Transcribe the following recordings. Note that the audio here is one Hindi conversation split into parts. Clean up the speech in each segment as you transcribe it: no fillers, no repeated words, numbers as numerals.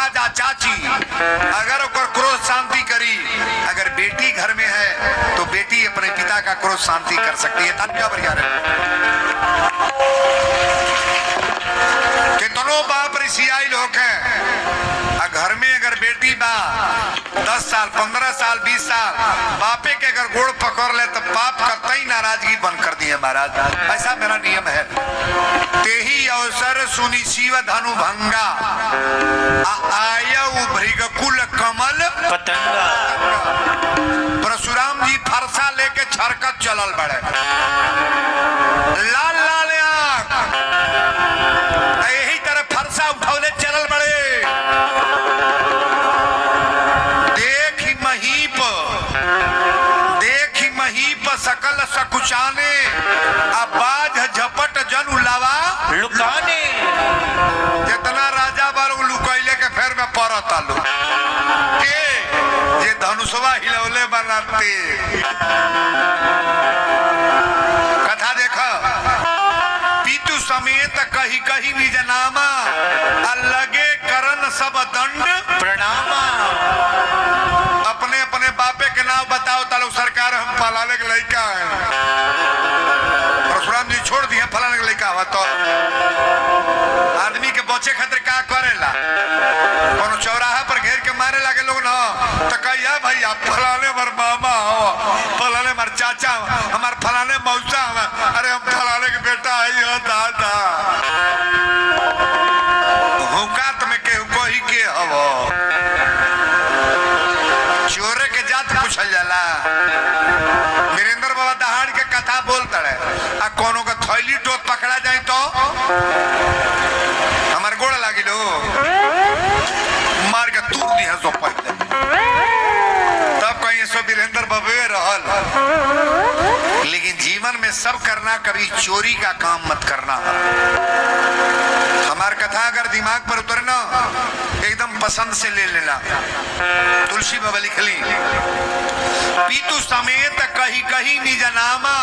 चाचा चाची अगर ओकर क्रोध शांति करी, अगर बेटी घर में है तो बेटी अपने पिता का क्रोध शांति कर सकती है। तात्या बरियार कितनों बाप ऋषियाई लोग हैं, घर में अगर बेटी बा 10 साल 15 साल 20 साल बापे के अगर गोड़ पकड़ ले तो बाप करता ही नाराजगी बंद कर दी है महाराज। ऐसा मेरा नियम है। तेही अवसर सुनी शिव धनु भंगा आयु भृगकुल कमल पतंगा। परशुराम जी फरसा लेके छरकत चलल बड़े, लाल लाल आंख यही तरह फरसा उठौले चलल बड़े। देखी महीप सकल सकुचाने बाज झपट जन उलावा लुकाने। जितना राजा बार लुकैले के फेर में परत आलू के जे धनुषवा हिलौले बनाते। कथा देखा पीतु समेत कही कही निज नामा अलगे करन सब दंड प्रणामा। अपने अपने बापे के नाम बताओ तालो सरकार हम फलाने के लड़का है। परशुराम जी छोड़ दिए फलाने के लड़का हुआ तो आदमी के बचे खातिर का करेला, कोनो चौराहा पर घेर के मारे लागे लोग ना तो कहिया भाई आप फलाने मर मामा हो, फलाने मर चाचा, हमार फलाने मौसा, अरे हम फलाने के बेटा है दादा। हुकात में के कोई के हवो चोरे के जात पूछल जाला। वीरेंद्र बाबा दहाड़ के कथा बोलता है, आ कोनो का थैली टोत पकड़ा जाए तो हमार गोड़ लागी लो मार के तू दिया सो पहले तब कहीं सो वीरेंद्र बाबे रहल। लेकिन जीवन में सब करना, कभी चोरी का काम मत करना। हमार कथा अगर दिमाग पर उतरे ना एकदम पसंद से ले लेना। तुलसी बाबा लिखली पीतु समेत कही कही निज नामा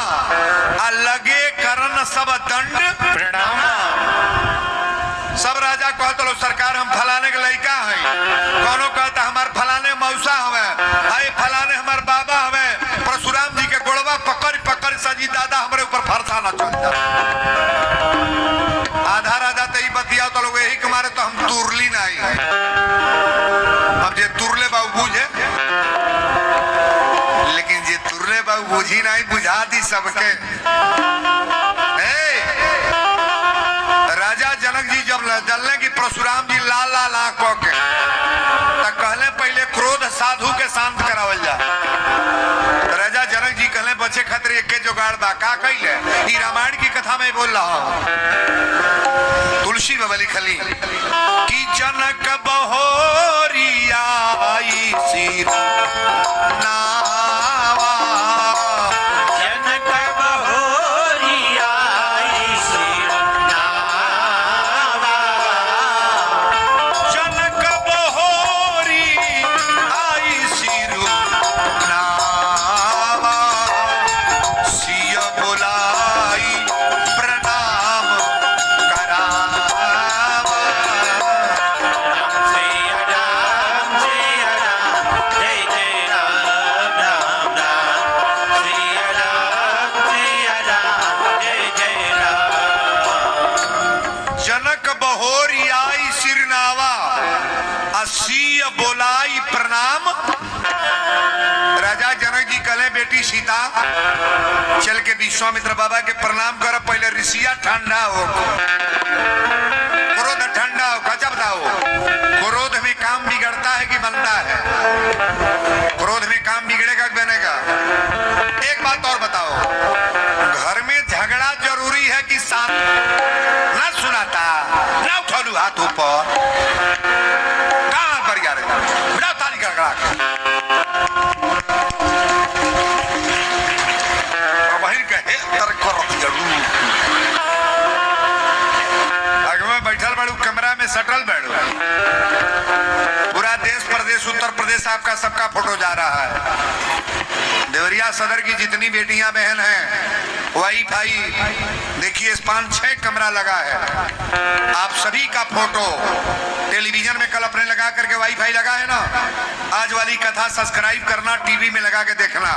अलगे करन सब दंड प्रणामा। सब राजा कहते लो सरकार हम फलाने के लड़का है, कोनो कहता हमार फलाने मौसा हवे, हाय फलाने हमार बाबा हवे। परशुराम जी के गोड़वा पकड़ पकड़ सजी दादा हमारे ऊपर फरसा ना चल जा। आधा राजा तई बतिया तो लोग यही कमारे तो हम तुरली नहीं। अब जे तुरले बाबू बुझे, लेकिन जे तुरले बाबू बुझी नहीं बुझा दी सबके। राजा जनक जी जब जलने की परशुराम जी लाल लाल आंख के कहले पहले क्रोध साधु के शांत करावल जा। राजा जनक जी कहले बचे खातिर एक जुगाड़ बा का कइले। ई रामायण की कथा में बोल रहा हूं। तुलसी बाबा लिखली कि जनक बहोरिया आई सिर नावा, जनक बहोरिया आई सिर नावा। जनक बहोरी आई सिर नावा, सिय बोलाई प्रणाम करावा। जय राम जय राम राम राम। जय राम जय राम। जनक बहोरी आई सिरनावा असीय बोलाई प्रणाम। राजा जनक जी कहले बेटी सीता चल के विश्वामित्र बाबा के प्रणाम कर, पहले ऋषिया ठंडा हो, क्रोध ठंडा हो। गजब दाओ क्रोध में काम बिगड़ता है कि बनता है? क्रोध में काम बिगड़ेगा कि बनेगा? एक बात और बताओ, घर में झगड़ा जरूरी है कि शांत? ना सुनाता ना उठलू हाथ ऊपर कहां पर गया रे बड़ा ताली गड़गड़ा वहीं कहे तरक जरूर अगवा बैठल बड़ू कमरा में सटल बैठू, पूरा देश प्रदेश उत्तर प्रदेश आपका सबका फोटो जा रहा है। देवरिया सदर की जितनी बेटियां बहन हैं वाईफाई देखिए 5-6 कमरा लगा है। आप सभी का फोटो टेलीविजन में कल अपने लगा जा करके वाईफाई लगा है ना, आज वाली कथा सब्सक्राइब करना, टीवी में लगा के देखना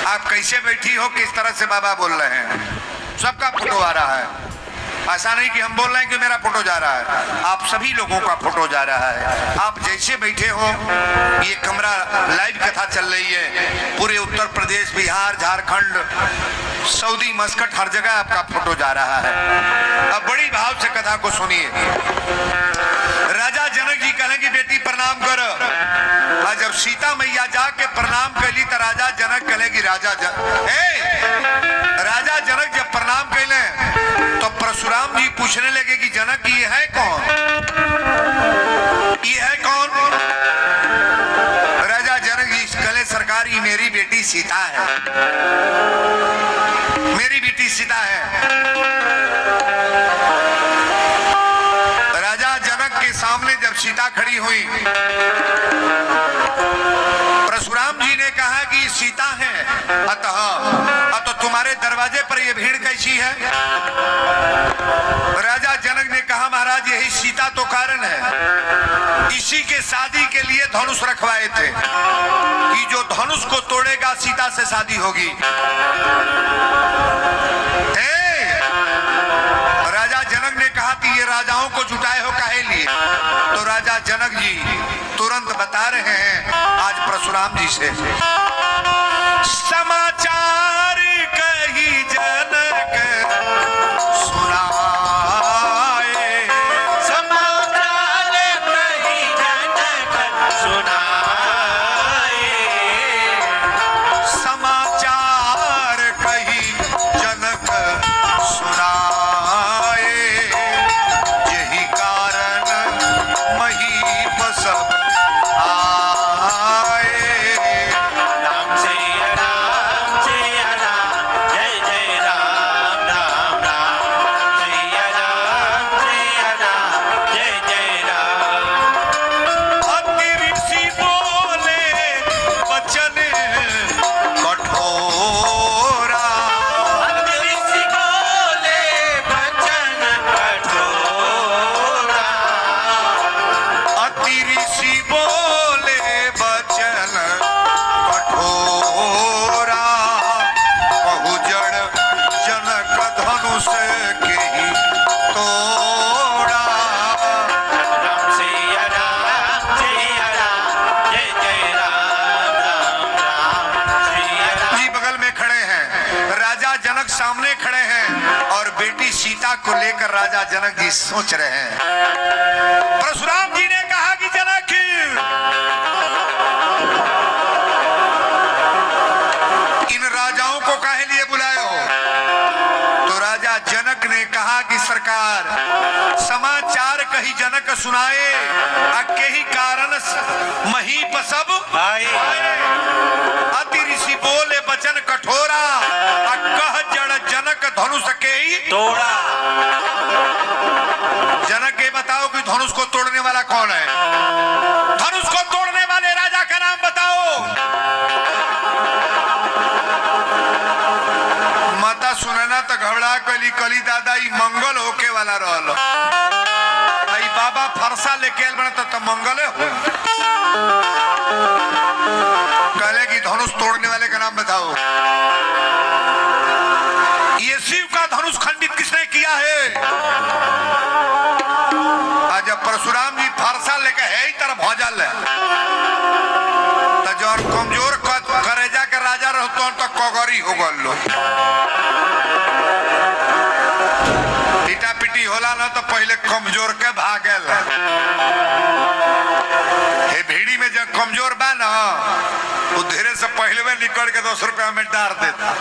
आप कैसे बैठी हो, किस तरह से बाबा बोल रहे हैं। सबका फोटो आ रहा है, ऐसा नहीं कि हम बोल रहे हैं कि मेरा फोटो जा रहा है, आप सभी लोगों का फोटो जा रहा है। आप जैसे बैठे हो, ये कमरा लाइव कथा चल रही है, पूरे उत्तर प्रदेश, बिहार, झारखंड, सऊदी, मस्कट, हर जगह आपका फोटो जा रहा है। अब बड़ी भाव से कथा को सुनिए। राजा जनक जी कहें कि बेटी प्रणाम कर। जब सीता मैया जाके प्रणाम कैली तो राजा जनक कहे कि राजा जनक जब प्रणाम कैले तो परशुराम जी पूछने लगे कि जनक ये है कौन, ये है कौन? राजा जनक जी कहे सरकार ये मेरी बेटी सीता है, मेरी बेटी सीता है। राजा जनक के सामने जब सीता खड़ी हुई, परशुराम जी ने कहा कि सीता है, अतः तुम्हारे दरवाजे पर यह भीड़ कैसी है? राजा जनक ने कहा महाराज यही सीता तो कारण है, इसी के शादी के लिए धनुष रखवाए थे कि जो धनुष को तोड़ेगा सीता से शादी होगी। राजा जनक ने कहा कि ये राजाओं को जुटाए हो काहे लिए? तो राजा जनक जी तुरंत बता रहे हैं आज परशुराम जी से, समाचार कही जनक सुनाए, समाचार कही जनक सुनाए, समाचार कही जनक सुनाए, यही कारण महीप सब आए। राम सिया राम, जय जय राम राम राम, सिया राम, जय जय राम। अति ऋषि बोले वचन कठोरा, ऋषि बोले वचन कठोरा, अति ऋषि बोले वचन कठोरा, बहुजड़ जनक धनुष के ही तोड़ा। राम सिया राम, जय जय राम राम राम, सिया राम। जी बगल में खड़े हैं, राजा जनक सामने खड़े हैं और बेटी सीता को लेकर राजा जनक जी सोच रहे हैं। परशुराम जी ने कहा कि जनक इन राजाओं को काहे लिए बुलाए हो? तो राजा जनक ने कहा कि सरकार समाचार कही जनक सुनाए, अके ही कारण महीप सब आए। अति ऋषि बोले वचन कठोरा, कह जड़ जनक धनुष के ही तोड़ा। जनक ये बताओ कि धनुष को तोड़ने वाला कौन है? धनुष को तोड़ने वाले राजा का नाम बताओ। माता सुनना तो घबरा कली कली दादा ई मंगल होके वाला रहल, आई बाबा फरसा लेके आयल बना तो मंगले हो। कहले कि धनुष तोड़ने वाले का नाम बताओ। ये शिव का धनुष खंडित किसने किया है? आज जब परशुराम जी फरसा लेके है ही तरफ भजल है, तो जो कमजोर करेजा के राजा रहतो तो कगरी हो गल लो। पीटा पिटी होला ना तो पहले कमजोर के भागेल। हे भीड़ी में जब कमजोर बा ना, वो धीरे से पहले में निकल के 10 रुपया में डार देता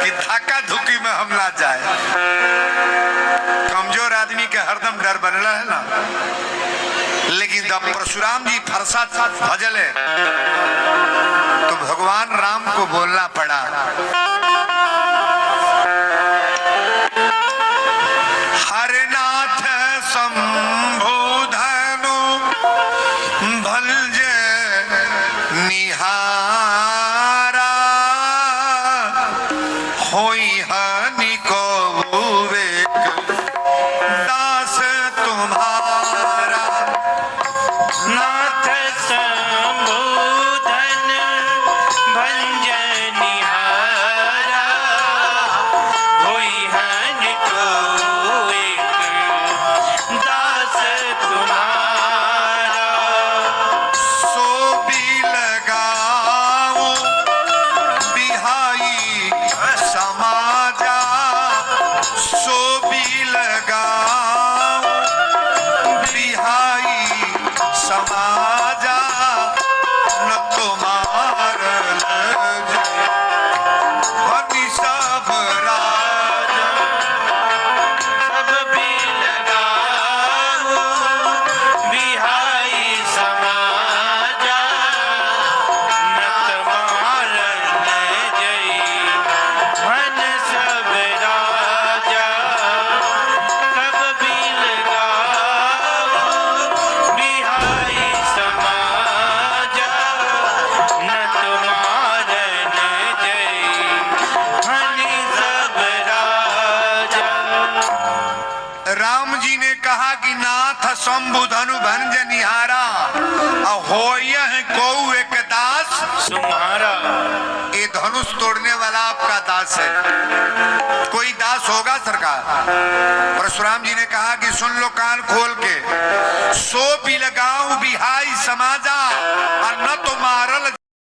कि धक्का धुकी में हम ना जाए। कमजोर आदमी के हरदम डर बनला है ना। लेकिन जब परशुराम जी फरसा भजले तो भगवान राम को बोलना पड़ा, हरनाथ शंभु धनु भलजे निहारा, होई हनि को विवेक दास तुम्हारा। कहा कि नाथ शंभु धनु भंज निहारा होय को एक दास तुम्हारा। ये धनुष तोड़ने वाला आपका दास है। कोई दास होगा सरकार? परशुराम जी ने कहा कि सुन लो कान खोल के, सो भी लगाऊं बिहाई समाजा और न तो मार